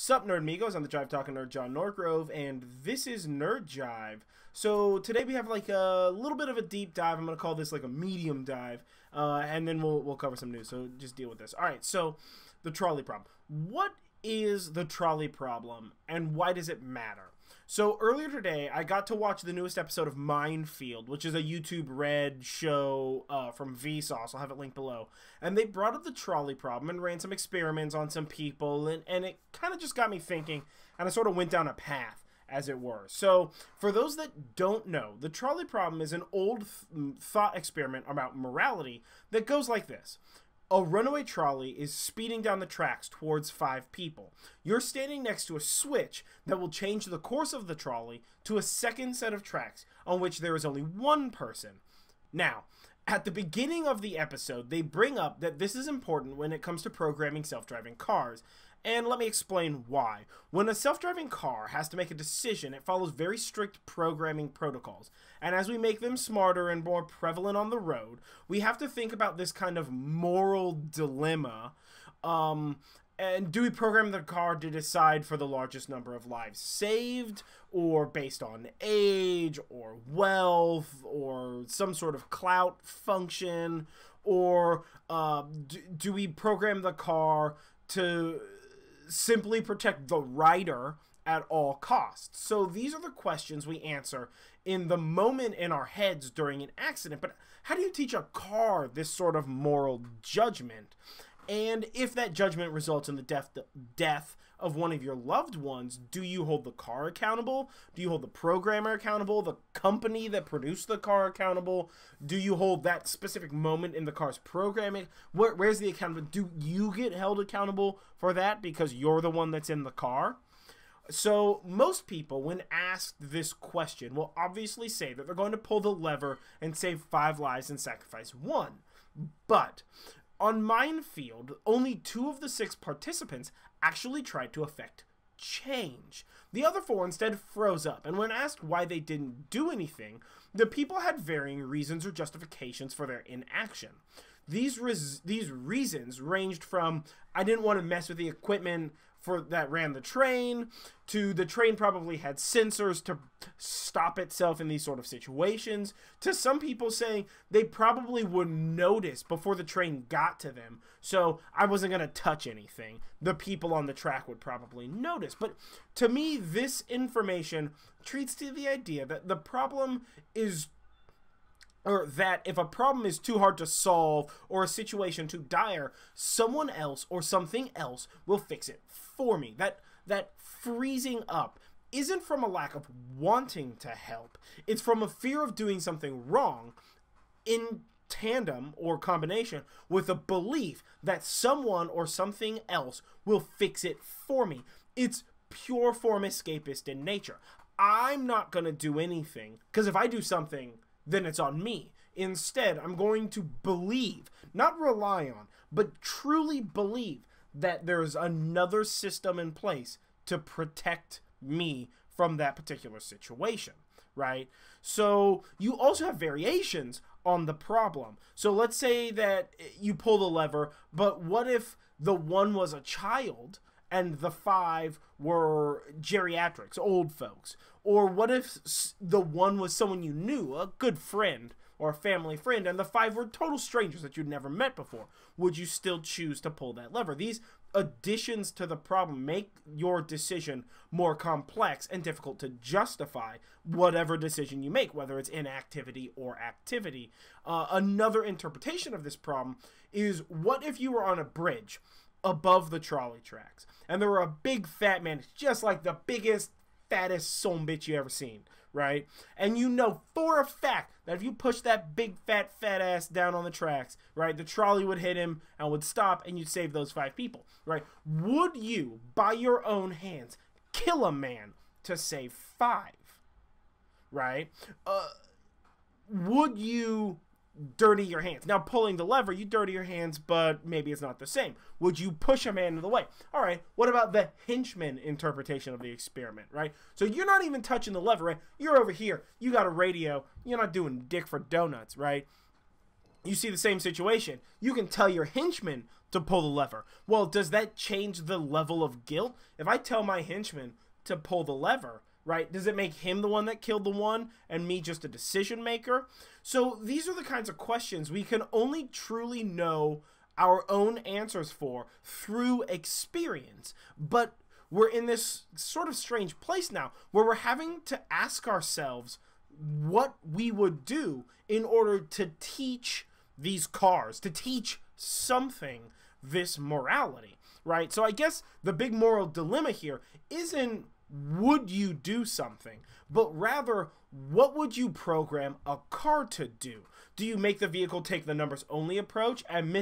Sup, Nerdmigos? I'm the Jive talking nerd, John Norgrove, and this is Nerd Jive. So today we have like a little bit of a deep dive. I'm gonna call this like a medium dive, and then we'll cover some news. So just deal with this. All right. So the trolley problem. What is the trolley problem, and why does it matter? So earlier today, I got to watch the newest episode of Minefield, which is a YouTube Red show from Vsauce. I'll have it linked below. And they brought up the trolley problem and ran some experiments on some people, and it kind of just got me thinking, and I sort of went down a path, as it were. So for those that don't know, the trolley problem is an old thought experiment about morality that goes like this. A runaway trolley is speeding down the tracks towards 5 people. You're standing next to a switch that will change the course of the trolley to a second set of tracks on which there is only 1 person. Now, at the beginning of the episode, they bring up that this is important when it comes to programming self-driving cars. And let me explain why. When a self-driving car has to make a decision, it follows very strict programming protocols. And as we make them smarter and more prevalent on the road, we have to think about this kind of moral dilemma. And do we program the car to decide for the largest number of lives saved, or based on age, or wealth, or some sort of clout function, or do we program the car to simply protect the rider at all costs? So these are the questions we answer in the moment in our heads during an accident. But how do you teach a car this sort of moral judgment? And if that judgment results in the death of one of your loved ones, do you hold the car accountable? Do you hold the programmer accountable? The company that produced the car accountable? Do you hold that specific moment in the car's programming? Where's the accountability? Do you get held accountable for that because you're the one that's in the car? So most people, when asked this question, will obviously say that they're going to pull the lever and save 5 lives and sacrifice 1. But on Minefield, only 2 of the 6 participants actually tried to affect change. The other 4 instead froze up, and when asked why they didn't do anything, the people had varying reasons or justifications for their inaction. These reasons ranged from, I didn't want to mess with the equipment that ran the train, to the train probably had sensors to stop itself in these sort of situations, to some people saying they probably would notice before the train got to them, so I wasn't going to touch anything. The people on the track would probably notice. But to me, this information treats to the idea that the problem is, or that if a problem is too hard to solve or a situation too dire, someone else or something else will fix it for me. That freezing up isn't from a lack of wanting to help. It's from a fear of doing something wrong in tandem or combination with a belief that someone or something else will fix it for me. It's pure form escapist in nature. I'm not going to do anything because if I do something, then it's on me. Instead, I'm going to believe, not rely on, but truly believe that there's another system in place to protect me from that particular situation, right? So you also have variations on the problem. So let's say that you pull the lever, but what if the 1 was a child and the 5 were geriatrics, old folks? Or what if the 1 was someone you knew, a good friend or a family friend, and the 5 were total strangers that you'd never met before? Would you still choose to pull that lever? These additions to the problem make your decision more complex and difficult to justify whatever decision you make, whether it's inactivity or activity. Another interpretation of this problem is, what if you were on a bridge above the trolley tracks, and there were a big fat man, just like the biggest, fattest son bitch you ever seen, right? And you know for a fact that if you push that big fat ass down on the tracks, right, the trolley would hit him and would stop, and you'd save those 5 people, right? Would you, by your own hands, kill a man to save 5, right? Would you dirty your hands? Now, pulling the lever, you dirty your hands, but maybe it's not the same. Would you push a man into the way? All right, what about the henchman interpretation of the experiment, right? So you're not even touching the lever, right? You're over here. You got a radio. You're not doing dick for donuts, right? You see the same situation. You can tell your henchman to pull the lever. Well, does that change the level of guilt? If I tell my henchman to pull the lever, right, does it make him the one that killed the one and me just a decision maker? So these are the kinds of questions we can only truly know our own answers for through experience. But we're in this sort of strange place now where we're having to ask ourselves what we would do in order to teach these cars, to teach something this morality, right? So I guess the big moral dilemma here isn't would you do something, but rather what would you program a car to do? Do you make the vehicle take the numbers only approach and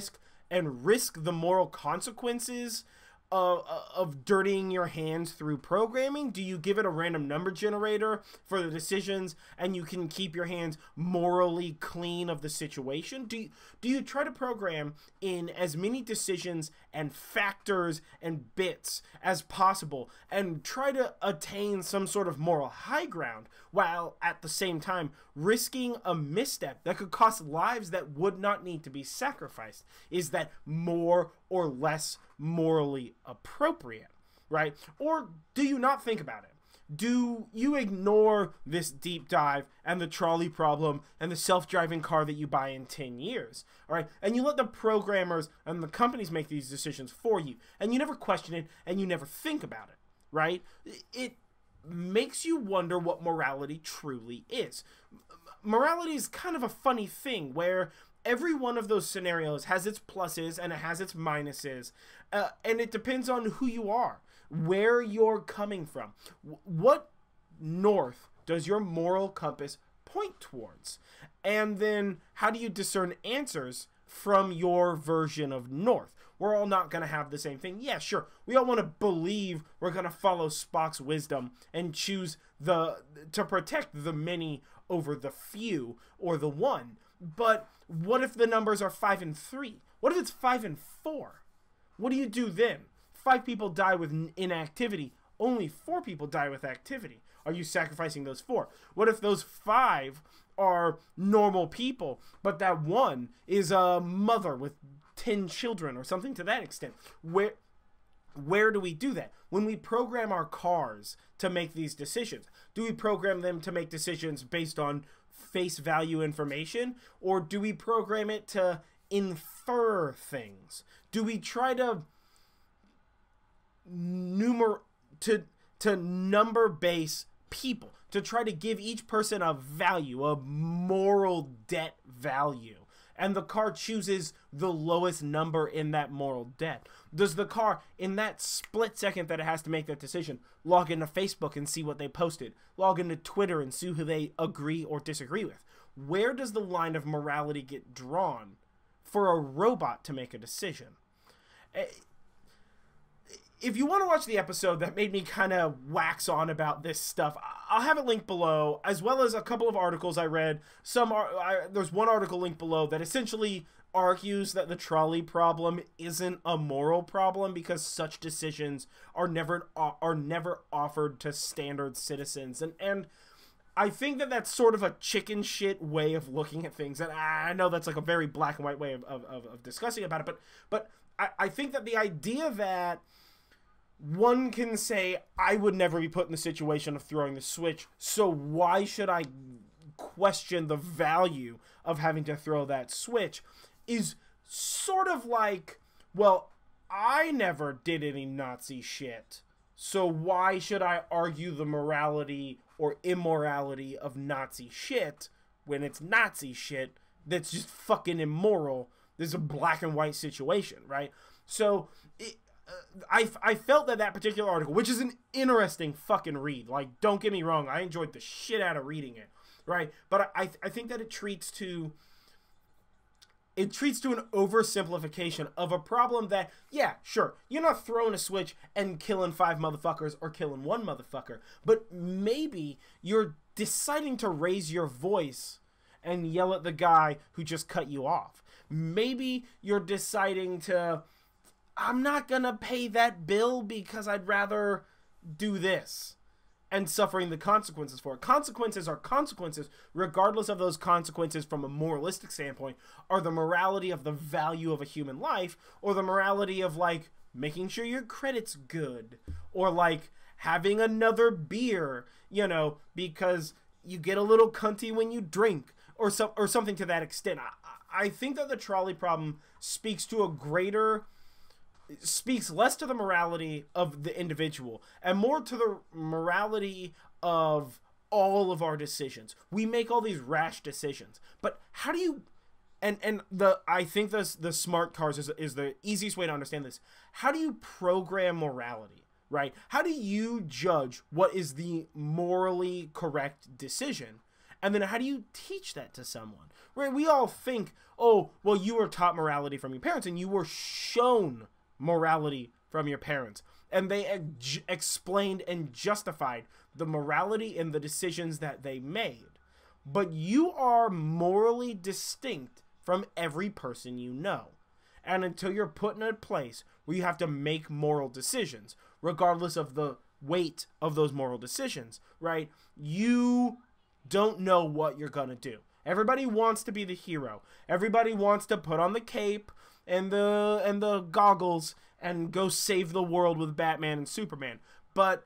risk the moral consequences of dirtying your hands through programming? Do you give it a random number generator for the decisions and you can keep your hands morally clean of the situation? Do you try to program in as many decisions and factors and bits as possible and try to attain some sort of moral high ground while at the same time risking a misstep that could cost lives that would not need to be sacrificed? Is that more or less morally appropriate, right? Or do you not think about it? Do you ignore this deep dive and the trolley problem and the self-driving car that you buy in 10 years, all right? And you let the programmers and the companies make these decisions for you, and you never question it and you never think about it, right? It makes you wonder what morality truly is. Morality is kind of a funny thing where every one of those scenarios has its pluses and it has its minuses, and it depends on who you are, where you're coming from. What north does your moral compass point towards? And then how do you discern answers from your version of north? We're all not going to have the same thing. Yeah, sure. We all want to believe we're going to follow Spock's wisdom and choose to protect the many over the few or the one. But what if the numbers are 5 and 3? What if it's 5 and 4? What do you do then? 5 people die with inactivity. Only 4 people die with activity. Are you sacrificing those 4? What if those 5 are normal people, but that one is a mother with 10 children or something to that extent? Where do we do that? When we program our cars to make these decisions, do we program them to make decisions based on face value information, or do we program it to infer things? Do we try to number base people, to try to give each person a value, a moral debt value, and the car chooses the lowest number in that moral debt? Does the car, in that split second that it has to make that decision, log into Facebook and see what they posted, log into Twitter and see who they agree or disagree with? Where does the line of morality get drawn for a robot to make a decision? If you want to watch the episode that made me kind of wax on about this stuff, I'll have it linked below, as well as a couple of articles I read. There's one article linked below that essentially argues that the trolley problem isn't a moral problem because such decisions are never offered to standard citizens. And I think that that's sort of a chicken shit way of looking at things. And I know that's like a very black and white way of discussing about it. But I think that the idea that one can say, I would never be put in the situation of throwing the switch, so why should I question the value of having to throw that switch, is sort of like, well, I never did any Nazi shit, so why should I argue the morality or immorality of Nazi shit when it's Nazi shit that's just fucking immoral? This is a black and white situation, right? So I felt that particular article, which is an interesting fucking read, like, don't get me wrong, I enjoyed the shit out of reading it, right? But I think that it treats to an oversimplification of a problem that, yeah, sure, you're not throwing a switch and killing 5 motherfuckers or killing 1 motherfucker, but maybe you're deciding to raise your voice and yell at the guy who just cut you off. Maybe you're deciding to, I'm not gonna pay that bill because I'd rather do this. and suffering the consequences for it. Consequences are consequences, regardless of those consequences from a moralistic standpoint, are the morality of the value of a human life, or the morality of, like, making sure your credit's good, or, like, having another beer, you know, because you get a little cunty when you drink, or something to that extent. I think that the trolley problem speaks less to the morality of the individual and more to the morality of all of our decisions. We make all these rash decisions, but how do you, I think the smart cars is the easiest way to understand this. How do you program morality, right? How do you judge what is the morally correct decision? And then how do you teach that to someone? Right? We all think, oh, well, you were taught morality from your parents and you were shown morality from your parents, and they explained and justified the morality and the decisions that they made. But you are morally distinct from every person you know, and until you're put in a place where you have to make moral decisions, regardless of the weight of those moral decisions, right, you don't know what you're gonna do. Everybody wants to be the hero. Everybody wants to put on the cape and the goggles and go save the world with Batman and Superman. But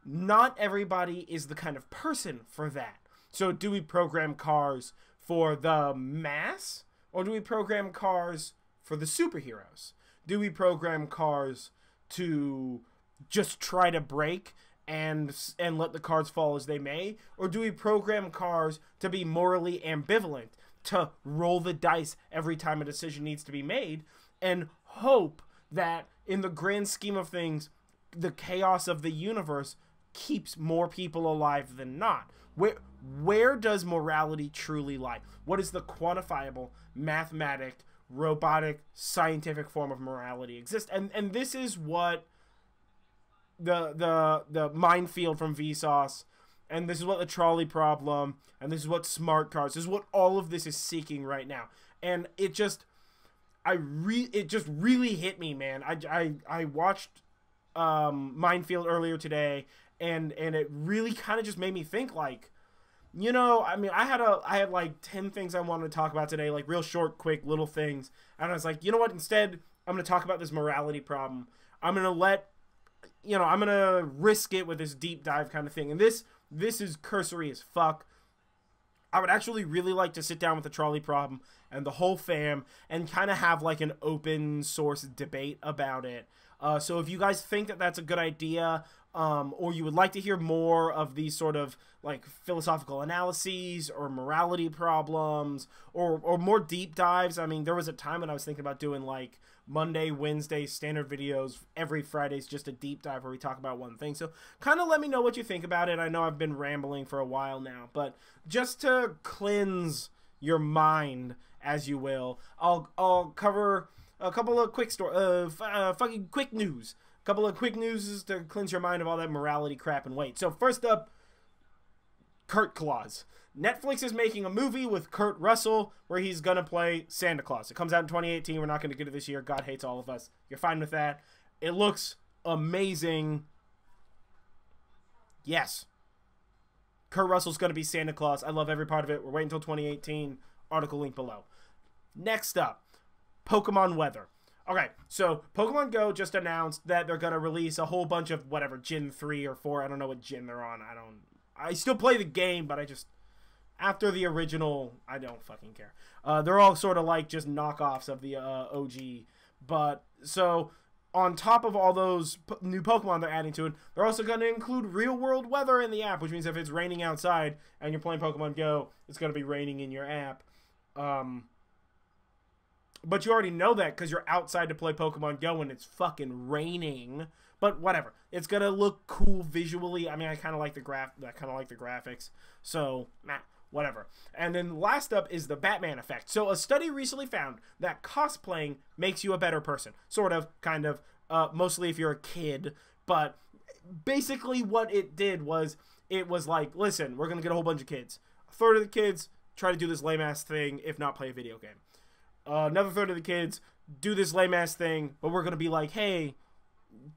not everybody is the kind of person for that. So do we program cars for the mass, or do we program cars for the superheroes? Do we program cars to just try to break and let the cards fall as they may? Or do we program cars to be morally ambivalent, to roll the dice every time a decision needs to be made, and hope that in the grand scheme of things, the chaos of the universe keeps more people alive than not? Where does morality truly lie? What is the quantifiable, mathematic, robotic, scientific form of morality exist? And this is what the minefield from Vsauce, and this is what the trolley problem, and this is what smart cars, this is what all of this is seeking right now. And it just really hit me, man. I watched Minefield earlier today, and it really kind of just made me think, like, you know, I mean, I had like 10 things I wanted to talk about today, like real short, quick little things, and I was like, you know what, instead I'm going to talk about this morality problem. I'm going to risk it with this deep dive kind of thing. And this is cursory as fuck. I would actually really like to sit down with the trolley problem and the whole fam and kind of have like an open source debate about it. So if you guys think that that's a good idea, or you would like to hear more of these sort of like philosophical analyses or morality problems, or more deep dives. I mean, there was a time when I was thinking about doing like Monday, Wednesday standard videos. Every Friday's just a deep dive where we talk about one thing. So kind of let me know what you think about it. I know I've been rambling for a while now, but just to cleanse your mind, as you will, I'll cover a couple of quick fucking quick news. A couple of quick news to cleanse your mind of all that morality crap and weight. So first up, Kurt Claus. Netflix is making a movie with Kurt Russell where he's going to play Santa Claus. It comes out in 2018. We're not going to get it this year. God hates all of us. You're fine with that. It looks amazing. Yes. Kurt Russell's going to be Santa Claus. I love every part of it. We're waiting until 2018. Article link below. Next up, Pokemon weather. Okay, so Pokemon Go just announced that they're going to release a whole bunch of whatever, Gen 3 or 4. I don't know what Gen they're on. I still play the game, but after the original, I don't fucking care. They're all sort of like just knockoffs of the OG. But, so, on top of all those new Pokemon they're adding to it, they're also going to include real-world weather in the app, which means if it's raining outside and you're playing Pokemon Go, it's going to be raining in your app. But you already know that because you're outside to play Pokemon Go and it's fucking raining. But whatever. It's going to look cool visually. I mean, I kind of like the graphics. So, whatever. And then last up is the Batman effect. So a study recently found that cosplaying makes you a better person. Sort of, kind of, mostly if you're a kid. But basically what it did was, it was like, listen, we're going to get a whole bunch of kids. A third of the kids try to do this lame-ass thing, if not play a video game. Another third of the kids do this lame-ass thing, but we're going to be like, hey,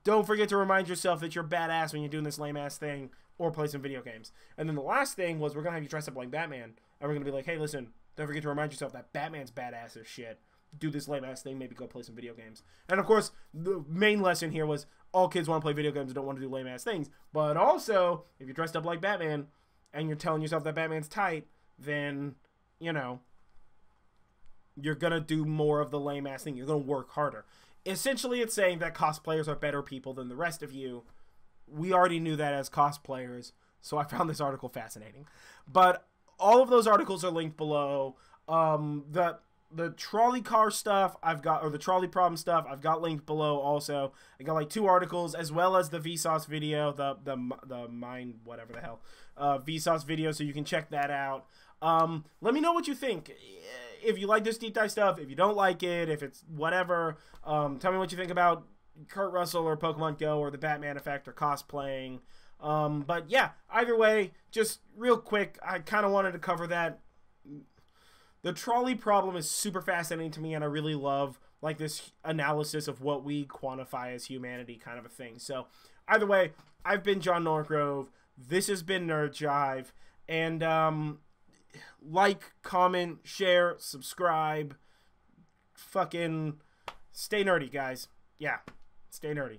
don't forget to remind yourself that you're badass when you're doing this lame-ass thing or play some video games. And then the last thing was we're going to have you dress up like Batman. And we're going to be like, hey, listen, don't forget to remind yourself that Batman's badass as shit. Do this lame-ass thing, maybe go play some video games. And, of course, the main lesson here was all kids want to play video games and don't want to do lame-ass things. But also, if you're dressed up like Batman and you're telling yourself that Batman's tight, then, you know, you're going to do more of the lame-ass thing. You're going to work harder. Essentially, it's saying that cosplayers are better people than the rest of you. We already knew that as cosplayers, so I found this article fascinating. But all of those articles are linked below. The trolley car stuff I've got, or the trolley problem stuff, I've got linked below also. I got like 2 articles, as well as the Vsauce video, the mine, whatever the hell, Vsauce video, so you can check that out. Let me know what you think. If you like this deep dive stuff, if you don't like it, if it's whatever, tell me what you think about Kurt Russell or Pokemon Go or the Batman effect or cosplaying. But yeah, either way, just real quick, I kind of wanted to cover that. The trolley problem is super fascinating to me, and I really love like this analysis of what we quantify as humanity kind of a thing. So either way, I've been John Norgrove. This has been Nerd Jive. And like, comment, share, subscribe. Fucking stay nerdy, guys. Yeah, stay nerdy.